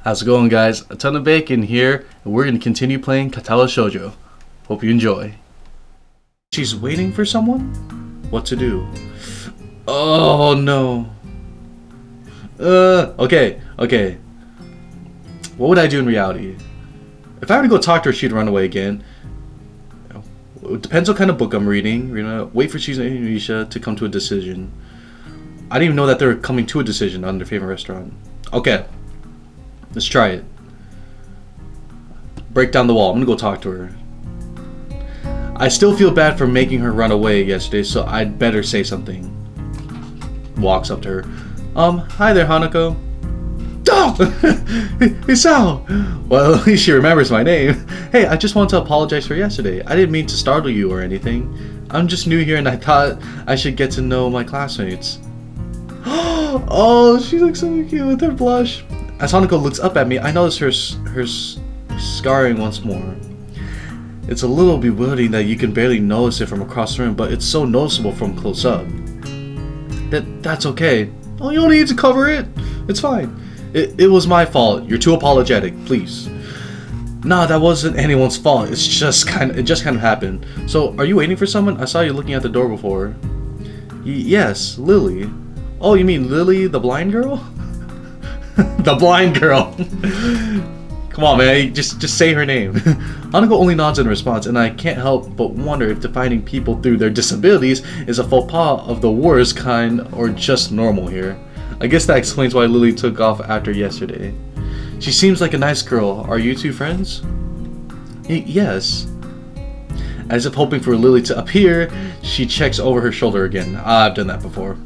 How's it going, guys? ATonOfBacon here, and we're going to continue playing Katawa Shoujo. Hope you enjoy. She's waiting for someone? What to do? Oh no. Okay. What would I do in reality? If I were to go talk to her, she'd run away again. It depends what kind of book I'm reading. We're gonna wait for Shizu and Risha to come to a decision. I didn't even know that they were coming to a decision on their favorite restaurant. Okay. Let's try it. Break down the wall. I'm gonna go talk to her. I still feel bad for making her run away yesterday, so I'd better say something. Walks up to her. Hi there, Hanako. Oh! It's Sal! Well, at least she remembers my name. Hey, I just want to apologize for yesterday. I didn't mean to startle you or anything. I'm just new here and I thought I should get to know my classmates. Oh, she looks so cute with her blush. As Hanako looks up at me, I notice her scarring once more. It's a little bewildering that you can barely notice it from across the room, but it's so noticeable from close up. That's okay. Oh, you don't need to cover it. It's fine. It was my fault. You're too apologetic, please. Nah, that wasn't anyone's fault. It just kind of happened. So, are you waiting for someone? I saw you looking at the door before. Yes, Lily. Oh, you mean Lily, the blind girl? The blind girl. Come on, man. Just say her name. Hanako only nods in response, and I can't help but wonder if defining people through their disabilities is a faux pas of the worst kind or just normal here. I guess that explains why Lily took off after yesterday. She seems like a nice girl. Are you two friends? Yes. As if hoping for Lily to appear, she checks over her shoulder again. I've done that before.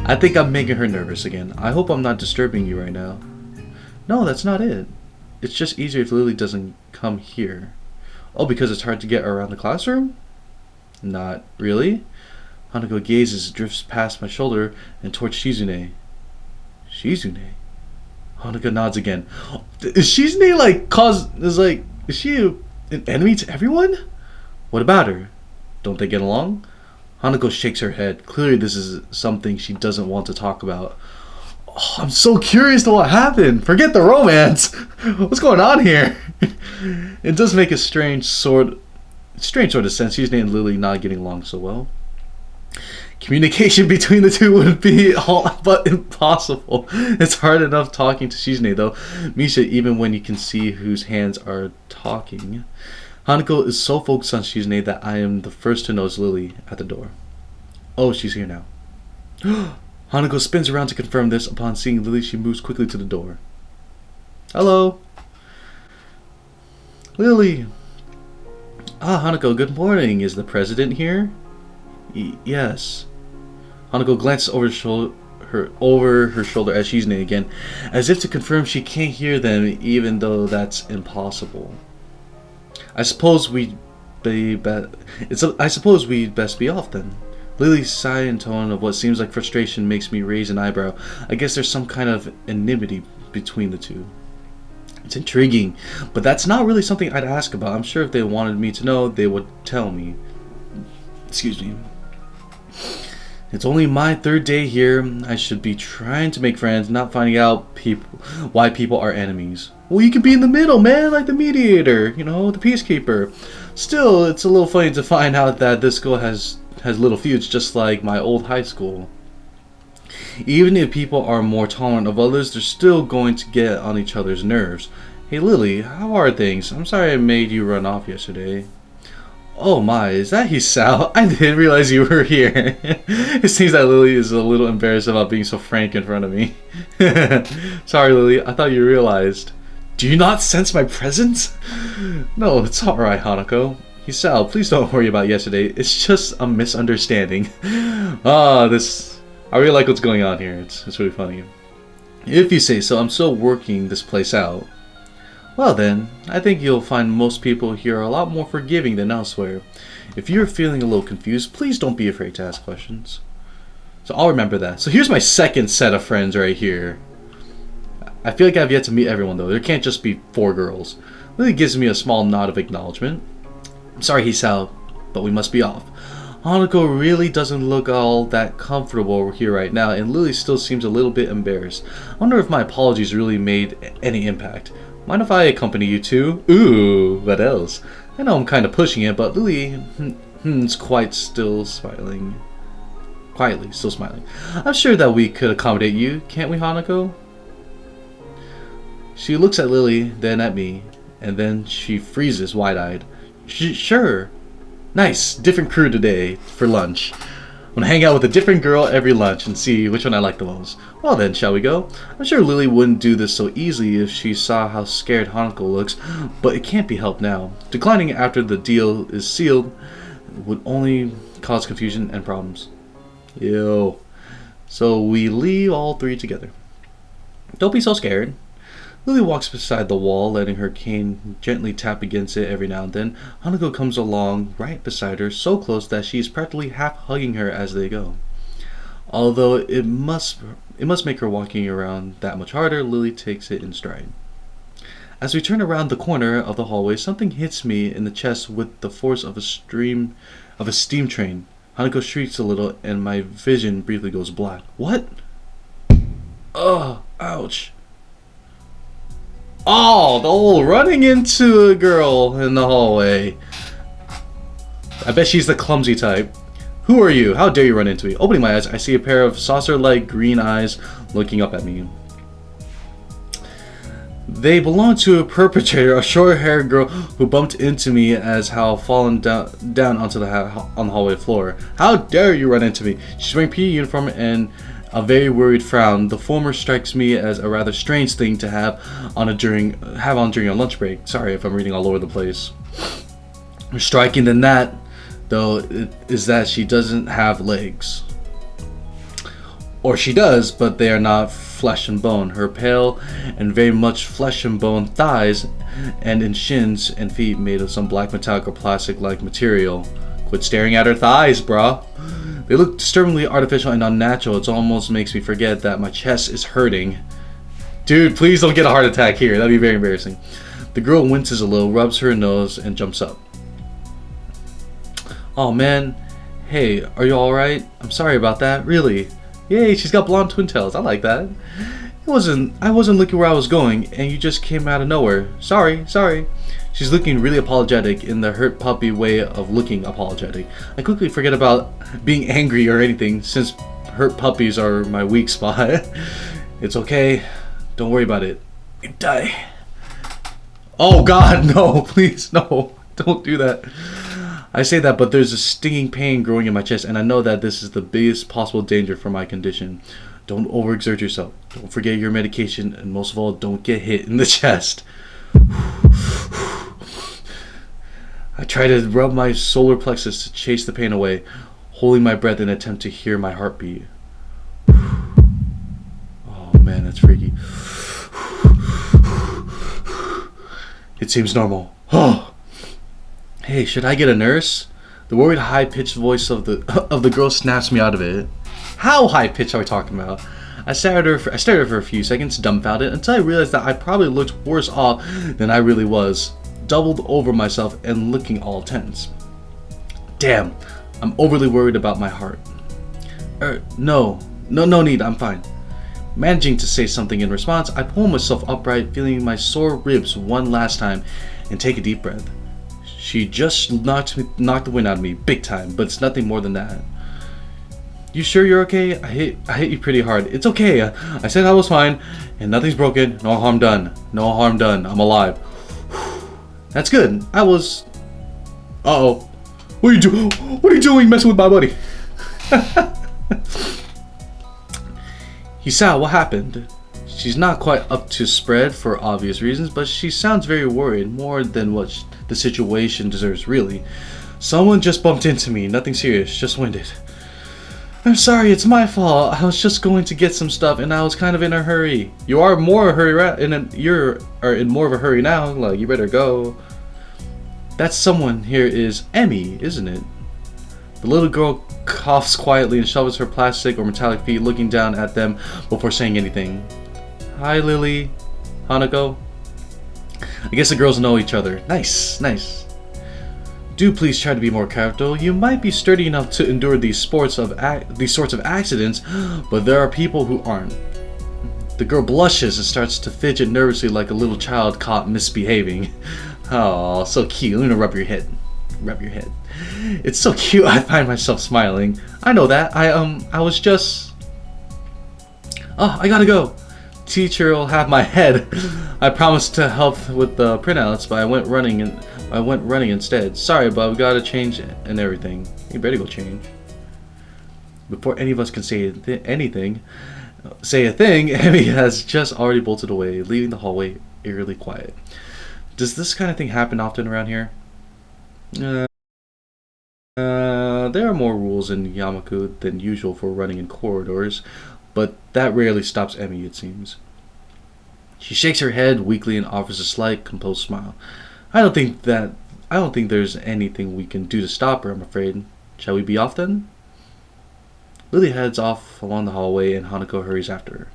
I think I'm making her nervous again. I hope I'm not disturbing you right now. No, that's not it. It's just easier if Lily doesn't come here. Oh, because it's hard to get around the classroom? Not really. Hanako gazes, drifts past my shoulder, and towards Shizune. Shizune? Hanako nods again. Is Shizune is she an enemy to everyone? What about her? Don't they get along? Hanako shakes her head. Clearly this is something she doesn't want to talk about. Oh, I'm so curious to what happened. Forget the romance. What's going on here? It does make a strange sort of sense. Shizune and Lily not getting along so well. Communication between the two would be all but impossible. It's hard enough talking to Shizune though. Misha, even when you can see whose hands are talking. Hanako is so focused on Shizune that I am the first to notice Lily at the door. Oh, she's here now. Hanako spins around to confirm this. Upon seeing Lily, she moves quickly to the door. Hello. Lily. Ah, Hanako, good morning. Is the president here? Yes. Hanako glances over her shoulder at Shizune again, as if to confirm she can't hear them, even though that's impossible. I suppose we'd best be off then. Lily's sigh and tone of what seems like frustration makes me raise an eyebrow. I guess there's some kind of enmity between the two. It's intriguing, but that's not really something I'd ask about. I'm sure if they wanted me to know, they would tell me. Excuse me. It's only my third day here. I should be trying to make friends, not finding out why people are enemies. Well, you could be in the middle, man, like the mediator, you know, the peacekeeper. Still, it's a little funny to find out that this school has little feuds, just like my old high school. Even if people are more tolerant of others, they're still going to get on each other's nerves. Hey Lily, how are things? I'm sorry I made you run off yesterday. Oh my, is that Hisao? I didn't realize you were here. It seems that Lily is a little embarrassed about being so frank in front of me. Sorry Lily, I thought you realized. Do you not sense my presence? No, it's alright, Hanako. Hisao, please don't worry about yesterday. It's just a misunderstanding. I really like what's going on here. It's really funny. If you say so, I'm still working this place out. Well then, I think you'll find most people here are a lot more forgiving than elsewhere. If you're feeling a little confused, please don't be afraid to ask questions. So I'll remember that. So here's my second set of friends right here. I feel like I've yet to meet everyone though. There can't just be 4 girls. Lily gives me a small nod of acknowledgement. I'm sorry, Hisao, but we must be off. Hanako really doesn't look all that comfortable here right now, and Lily still seems a little bit embarrassed. I wonder if my apologies really made any impact. Mind if I accompany you too? Ooh, what else? I know I'm kind of pushing it, but Lily is quietly still smiling. I'm sure that we could accommodate you, can't we, Hanako? She looks at Lily, then at me, and then she freezes wide-eyed. Sure. Nice, different crew today for lunch. I'm gonna hang out with a different girl every lunch and see which one I like the most. Well then, shall we go? I'm sure Lily wouldn't do this so easily if she saw how scared Hanako looks, but it can't be helped now. Declining after the deal is sealed would only cause confusion and problems. Yo. So we leave all three together. Don't be so scared. Lily walks beside the wall, letting her cane gently tap against it every now and then. Hanako comes along right beside her, so close that she is practically half hugging her as they go. Although it must make her walking around that much harder, Lily takes it in stride. As we turn around the corner of the hallway, something hits me in the chest with the force of a steam train. Hanako shrieks a little, and my vision briefly goes black. What? Ugh, ouch. Oh, the old running into a girl in the hallway. I bet she's the clumsy type. Who are you? How dare you run into me? Opening my eyes, I see a pair of saucer-like green eyes looking up at me. They belong to a perpetrator, a short-haired girl who bumped into me as how fallen down onto the hallway floor. How dare you run into me? She's wearing PE uniform and a very worried frown. The former strikes me as a rather strange thing to have on during a lunch break. Sorry if I'm reading all over the place. More striking than that, though, is that she doesn't have legs. Or she does, but they are not flesh and bone. Her pale and very much flesh and bone thighs and in shins and feet made of some black metallic or plastic-like material. Quit staring at her thighs, bruh. They look disturbingly artificial and unnatural. It almost makes me forget that my chest is hurting. Dude, please don't get a heart attack here. That'd be very embarrassing. The girl winces a little, rubs her nose, and jumps up. Oh man. Hey, are you alright? I'm sorry about that. Really? Yay, she's got blonde twin tails. I like that. I wasn't looking where I was going, and you just came out of nowhere. Sorry. She's looking really apologetic in the hurt puppy way of looking apologetic. I quickly forget about being angry or anything, since hurt puppies are my weak spot. It's okay. Don't worry about it. You die. Oh god, no, please, no. Don't do that. I say that, but there's a stinging pain growing in my chest, and I know that this is the biggest possible danger for my condition. Don't overexert yourself. Don't forget your medication, and most of all, don't get hit in the chest. I try to rub my solar plexus to chase the pain away, holding my breath in an attempt to hear my heartbeat. Oh man, that's freaky. It seems normal. Oh. Hey, should I get a nurse? The worried high-pitched voice of the girl snaps me out of it. How high-pitched are we talking about? I stared at her for a few seconds, dumbfounded, until I realized that I probably looked worse off than I really was, doubled over myself and looking all tense. Damn, I'm overly worried about my heart. No need, I'm fine. Managing to say something in response, I pull myself upright, feeling my sore ribs one last time, and take a deep breath. She just knocked the wind out of me, big time, but it's nothing more than that. You sure you're okay? I hit you pretty hard. It's okay. I said I was fine, and nothing's broken. No harm done. No harm done. I'm alive. That's good. I was. Uh-oh. What are you doing messing with my buddy? Hisao, what happened? She's not quite up to spread for obvious reasons, but she sounds very worried, more than what the situation deserves, really. Someone just bumped into me. Nothing serious, just winded. I'm sorry, it's my fault. I was just going to get some stuff, and I was kind of in a hurry. You are more a hurry, you're in more of a hurry now. Like, you better go. That someone here is Emmy, isn't it? The little girl coughs quietly and shovels her plastic or metallic feet, looking down at them before saying anything. Hi, Lily. Hanako. I guess the girls know each other. Nice. Do please try to be more careful. You might be sturdy enough to endure these sorts of accidents, but there are people who aren't. The girl blushes and starts to fidget nervously like a little child caught misbehaving. Oh, so cute. I'm gonna rub your head. Rub your head. It's so cute. I find myself smiling. I know that. I was just... Oh, I gotta go. Teacher will have my head. I promised to help with the printouts, but I went running instead. Sorry, but I've got to change and everything. You better go change. Before any of us can say a thing, Emmy has just already bolted away, leaving the hallway eerily quiet. Does this kind of thing happen often around here? There are more rules in Yamaku than usual for running in corridors, but that rarely stops Emmy, it seems. She shakes her head weakly and offers a slight, composed smile. I don't think there's anything we can do to stop her, I'm afraid. Shall we be off then? Lily heads off along the hallway and Hanako hurries after her.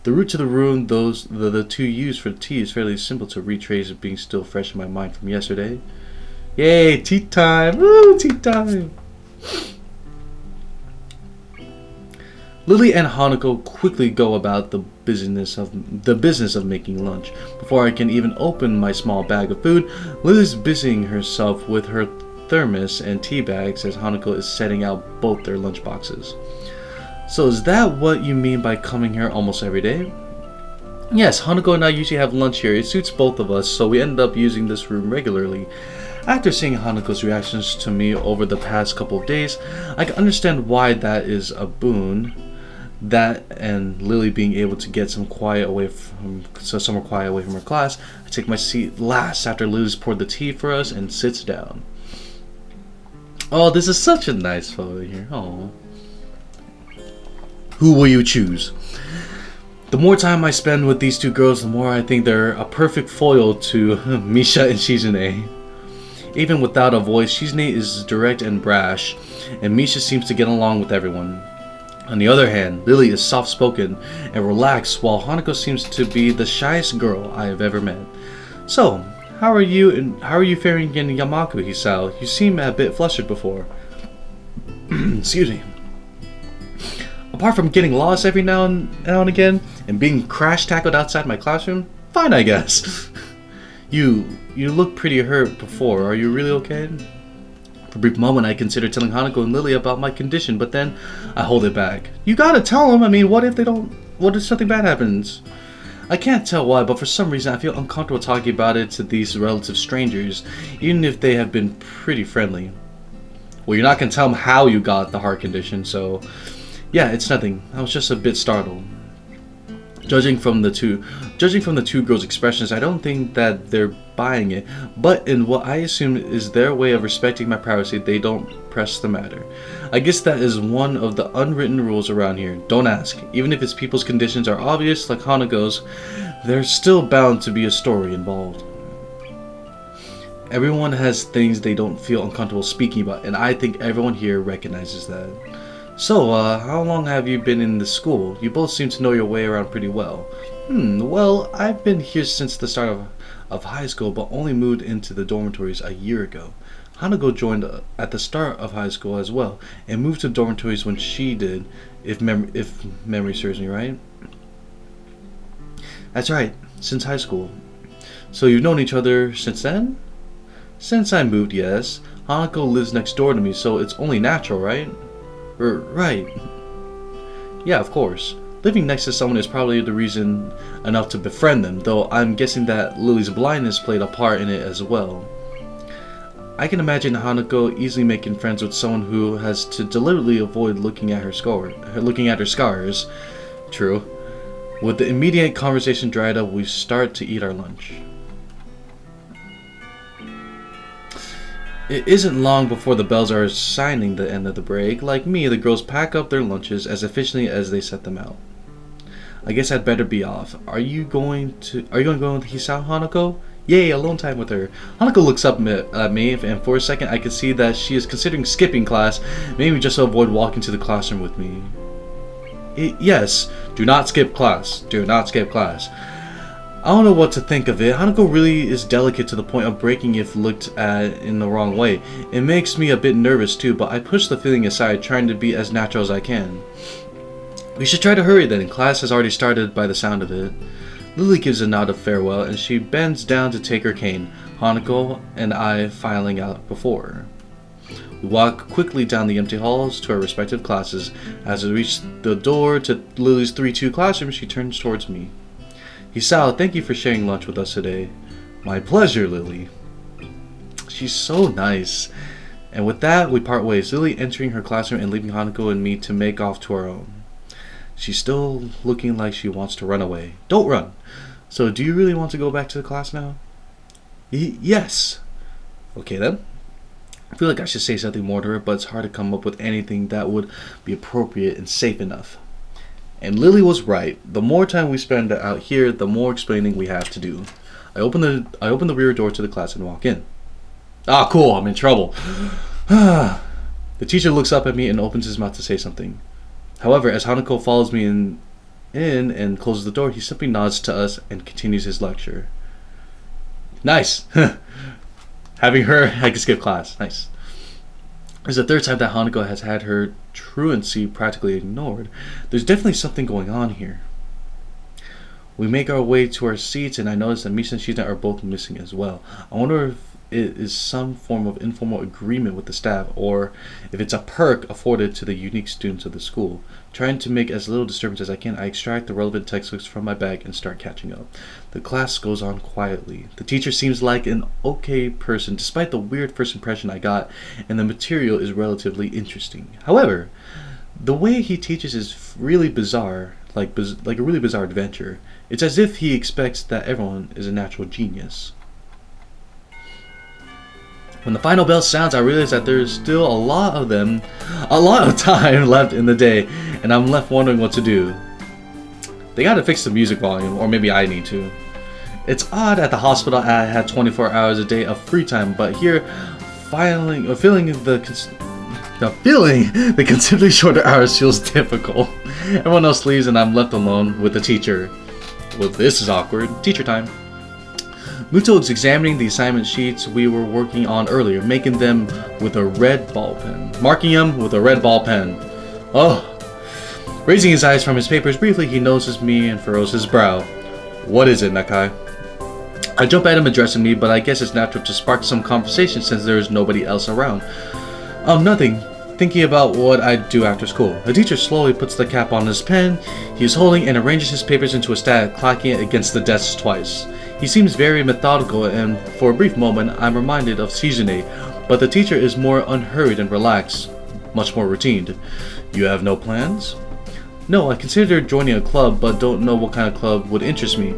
The route to the room the two used for the tea is fairly simple to retrace, being still fresh in my mind from yesterday. Yay, tea time! Woo, tea time! Lily and Hanako quickly go about the business of making lunch. Before I can even open my small bag of food, Lily's busying herself with her thermos and tea bags as Hanako is setting out both their lunch boxes. So is that what you mean by coming here almost every day? Yes, Hanako and I usually have lunch here. It suits both of us, so we end up using this room regularly. After seeing Hanako's reactions to me over the past couple of days, I can understand why that is a boon. That and Lily being able to get somewhere quiet away from her class. I take my seat last after Lily's poured the tea for us and sits down. Oh, this is such a nice photo here. Oh. Who will you choose? The more time I spend with these two girls, the more I think they're a perfect foil to Misha and Shizune. Even without a voice, Shizune is direct and brash, and Misha seems to get along with everyone. On the other hand, Lily is soft-spoken and relaxed, while Hanako seems to be the shyest girl I have ever met. So, how are you faring in Yamaku, Hisao? You seem a bit flustered before. Excuse me. Apart from getting lost every now and again and being crash-tackled outside my classroom, fine, I guess. You look pretty hurt before. Are you really okay? For a brief moment, I considered telling Hanako and Lily about my condition, but then I hold it back. You gotta tell them. I mean, what if something bad happens? I can't tell why, but for some reason I feel uncomfortable talking about it to these relative strangers, even if they have been pretty friendly. Well, you're not gonna tell them how you got the heart condition, so yeah, it's nothing. I was just a bit startled. Judging from the two girls' expressions, I don't think that they're buying it, but in what I assume is their way of respecting my privacy, they don't press the matter. I guess that is one of the unwritten rules around here. Don't ask. Even if it's people's conditions are obvious, like Hanako's, there's still bound to be a story involved. Everyone has things they don't feel uncomfortable speaking about, and I think everyone here recognizes that. So, how long have you been in the school? You both seem to know your way around pretty well. Well, I've been here since the start of high school, but only moved into the dormitories a year ago. Hanako joined at the start of high school as well, and moved to dormitories when she did, if memory serves me right. That's right, since high school. So you've known each other since then? Since I moved, yes. Hanako lives next door to me, so it's only natural, right? Right. Yeah, of course. Living next to someone is probably the reason enough to befriend them, though I'm guessing that Lily's blindness played a part in it as well. I can imagine Hanako easily making friends with someone who has to deliberately avoid looking at her scars. True. With the immediate conversation dried up, we start to eat our lunch. It isn't long before the bells are signing the end of the break. Like me, the girls pack up their lunches as efficiently as they set them out. I guess I'd better be off. Are you going to go with Hisao, Hanako? Yay, alone time with her. Hanako looks up at me, and for a second I can see that she is considering skipping class, maybe just to avoid walking to the classroom with me. Yes, do not skip class. Do not skip class. I don't know what to think of it. Hanako really is delicate to the point of breaking if looked at in the wrong way. It makes me a bit nervous too, but I push the feeling aside, trying to be as natural as I can. We should try to hurry then. Class has already started by the sound of it. Lily gives a nod of farewell and she bends down to take her cane, Hanako and I filing out before her. We walk quickly down the empty halls to our respective classes. As we reach the door to Lily's 3-2 classroom, she turns towards me. Hisao, thank you for sharing lunch with us today. My pleasure, Lily. She's so nice. And with that, we part ways, Lily entering her classroom and leaving Hanako and me to make off to our own. She's still looking like she wants to run away. Don't run. So, do you really want to go back to the class now? Yes. Okay then. I feel like I should say something more to her, but it's hard to come up with anything that would be appropriate and safe enough. And Lily was right. The more time we spend out here, the more explaining we have to do. I open the rear door to the class and walk in. Ah, cool, I'm in trouble. The teacher looks up at me and opens his mouth to say something. However, as Hanako follows me in and closes the door, he simply nods to us and continues his lecture. Nice! Having her, I can skip class. Nice. It's the third time that Hanako has had her truancy practically ignored. There's definitely something going on here. We make our way to our seats, and I notice that Misha and Shina are both missing as well. I wonder if it is some form of informal agreement with the staff, or if it's a perk afforded to the unique students of the school. Trying to make as little disturbance as I can, I extract the relevant textbooks from my bag and start catching up. The class goes on quietly. The teacher seems like an okay person, despite the weird first impression I got, and the material is relatively interesting. However, the way he teaches is really bizarre, like a really bizarre adventure. It's as if he expects that everyone is a natural genius. When the final bell sounds, I realize that there's still a lot of time left in the day, and I'm left wondering what to do. They gotta fix the music volume, or maybe I need to. It's odd at the hospital I had 24 hours a day of free time, but here, feeling the considerably shorter hours feels difficult. Everyone else leaves and I'm left alone with the teacher. Well, this is awkward. Teacher time. Muto is examining the assignment sheets we were working on earlier, marking them with a red ball pen. Oh. Raising his eyes from his papers briefly, he notices me and furrows his brow. What is it, Nakai? I jump at him addressing me, but I guess it's natural to spark some conversation since there is nobody else around. Nothing. Thinking about what I'd do after school. The teacher slowly puts the cap on his pen he is holding and arranges his papers into a stack, clacking it against the desk twice. He seems very methodical, and for a brief moment I'm reminded of Shizune, but the teacher is more unhurried and relaxed, much more routine. You have no plans? No, I considered joining a club, but don't know what kind of club would interest me.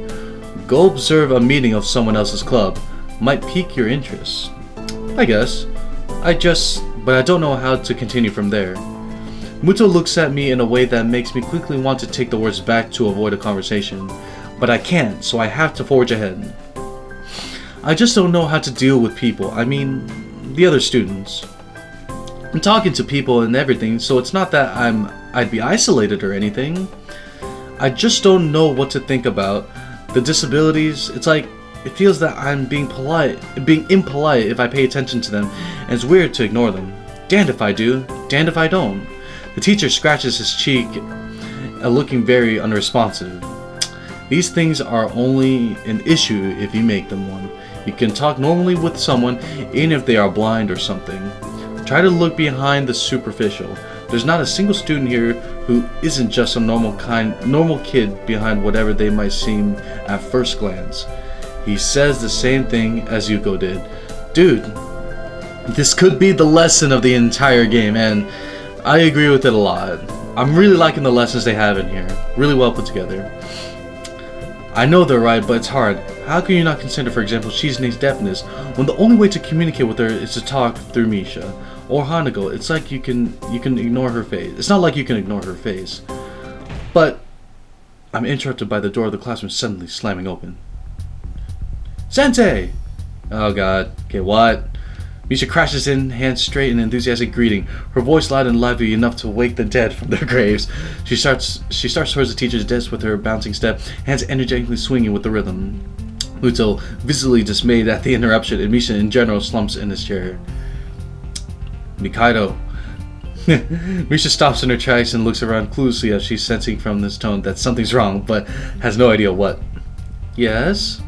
Go observe a meeting of someone else's club. Might pique your interest. I guess. But I don't know how to continue from there. Muto looks at me in a way that makes me quickly want to take the words back to avoid a conversation. But I can't, so I have to forge ahead. I just don't know how to deal with people. I mean, the other students. I'm talking to people and everything, so it's not that I'd be isolated or anything. I just don't know what to think about. The disabilities, it's like, it feels that I'm being impolite if I pay attention to them, and it's weird to ignore them. Damned if I do, damned if I don't. The teacher scratches his cheek, looking very unresponsive. These things are only an issue if you make them one. You can talk normally with someone, even if they are blind or something. Try to look behind the superficial. There's not a single student here who isn't just a normal kid behind whatever they might seem at first glance. He says the same thing as Yuko did. Dude, this could be the lesson of the entire game, and I agree with it a lot. I'm really liking the lessons they have in here. Really well put together. I know they're right, but it's hard. How can you not consider, for example, Shizune's deafness, when the only way to communicate with her is to talk through Misha? Or Hanako, it's like you can ignore her face. It's not like you can ignore her face. But I'm interrupted by the door of the classroom suddenly slamming open. Sensei! Oh god. Okay, what? Misha crashes in, hands straight in enthusiastic greeting, her voice loud and lively enough to wake the dead from their graves. She starts towards the teacher's desk with her bouncing step, hands energetically swinging with the rhythm. Muto, visibly dismayed at the interruption, and Misha in general slumps in his chair. Mikaido. Misha stops in her tracks and looks around cluelessly as she's sensing from this tone that something's wrong, but has no idea what. Yes?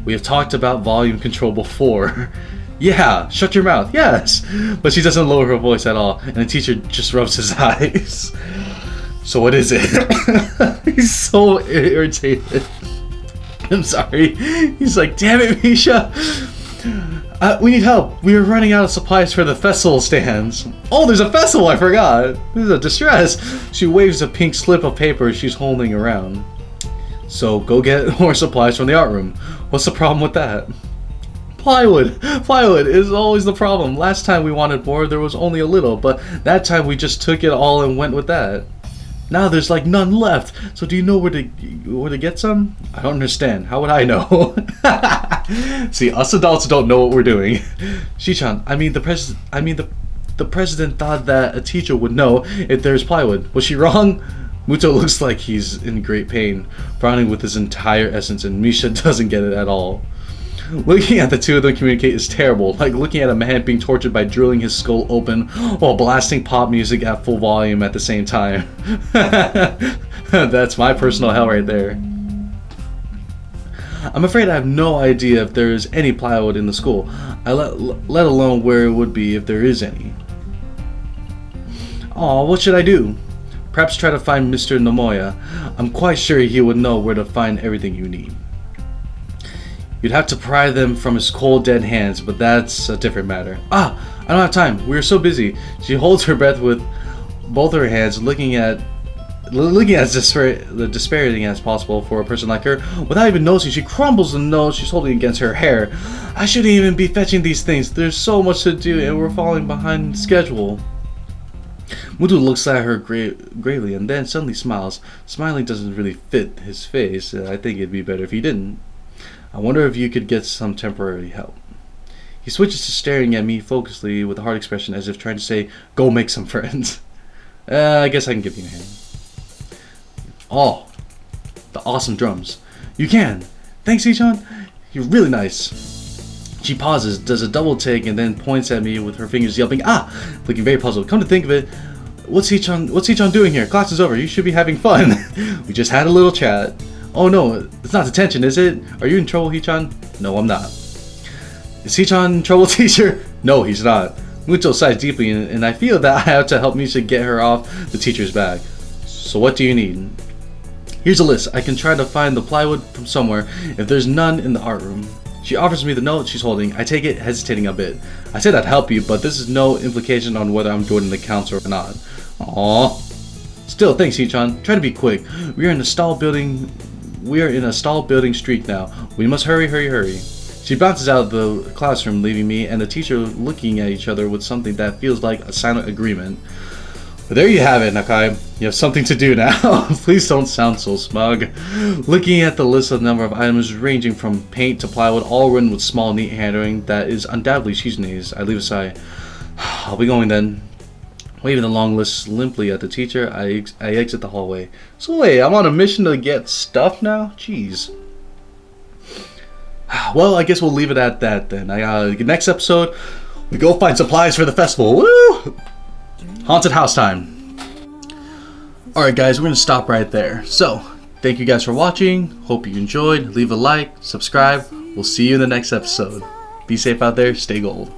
We have talked about volume control before. Yeah, shut your mouth, yes! But she doesn't lower her voice at all, and the teacher just rubs his eyes. So what is it? He's so irritated. I'm sorry. He's like, damn it, Misha! We need help. We are running out of supplies for the festival stands. Oh, there's a festival, I forgot. This is a distress. She waves a pink slip of paper she's holding around. So go get more supplies from the art room. What's the problem with that? Plywood! Plywood is always the problem. Last time we wanted more, there was only a little, but that time we just took it all and went with that. Now there's like none left. So do you know where to get some? I don't understand. How would I know? See, us adults don't know what we're doing. Shichan, the president thought that a teacher would know if there's plywood. Was she wrong? Muto looks like he's in great pain, frowning with his entire essence, and Misha doesn't get it at all. Looking at the two of them communicate is terrible, like looking at a man being tortured by drilling his skull open while blasting pop music at full volume at the same time. That's my personal hell right there. I'm afraid I have no idea if there is any plywood in the school, let alone where it would be if there is any. Aw, what should I do? Perhaps try to find Mr. Nomoya. I'm quite sure he would know where to find everything you need. You'd have to pry them from his cold, dead hands, but that's a different matter. Ah! I don't have time. We are so busy. She holds her breath with both her hands, looking as despairing as possible for a person like her. Without even noticing, she crumbles the note she's holding against her hair. I shouldn't even be fetching these things. There's so much to do, and we're falling behind schedule. Mutu looks at her gravely and then suddenly smiles. Smiling doesn't really fit his face. I think it'd be better if he didn't. I wonder if you could get some temporary help. He switches to staring at me focusedly with a hard expression as if trying to say, go make some friends. I guess I can give you a hand. Oh, the awesome drums. You can. Thanks, Ichan. You're really nice. She pauses, does a double take, and then points at me with her fingers yelping, ah! Looking very puzzled. Come to think of it, what's Ichan doing here? Class is over. You should be having fun. We just had a little chat. Oh no, it's not detention, is it? Are you in trouble, Hichan? No, I'm not. Is Hichan in trouble, teacher? No, he's not. Mucho sighs deeply, and I feel that I have to help Misha get her off the teacher's back. So what do you need? Here's a list. I can try to find the plywood from somewhere if there's none in the art room. She offers me the note she's holding. I take it, hesitating a bit. I said I'd help you, but this is no implication on whether I'm joining the council or not. Aww. Still, thanks, Hichan. Try to be quick. We are in a stall building streak now. We must hurry, hurry, hurry. She bounces out of the classroom, leaving me and the teacher looking at each other with something that feels like a silent agreement. But there you have it, Nakai. You have something to do now. Please don't sound so smug. Looking at the list of number of items ranging from paint to plywood, all written with small, neat handwriting that is undoubtedly Shizune's, I leave a sigh. I'll be going then. Waving the long list limply at the teacher, I exit the hallway. So wait, I'm on a mission to get stuff now? Jeez. Well, I guess we'll leave it at that then. Next episode, we go find supplies for the festival. Woo! Haunted house time. Alright guys, we're going to stop right there. So, thank you guys for watching. Hope you enjoyed. Leave a like, subscribe. We'll see you in the next episode. Be safe out there. Stay gold.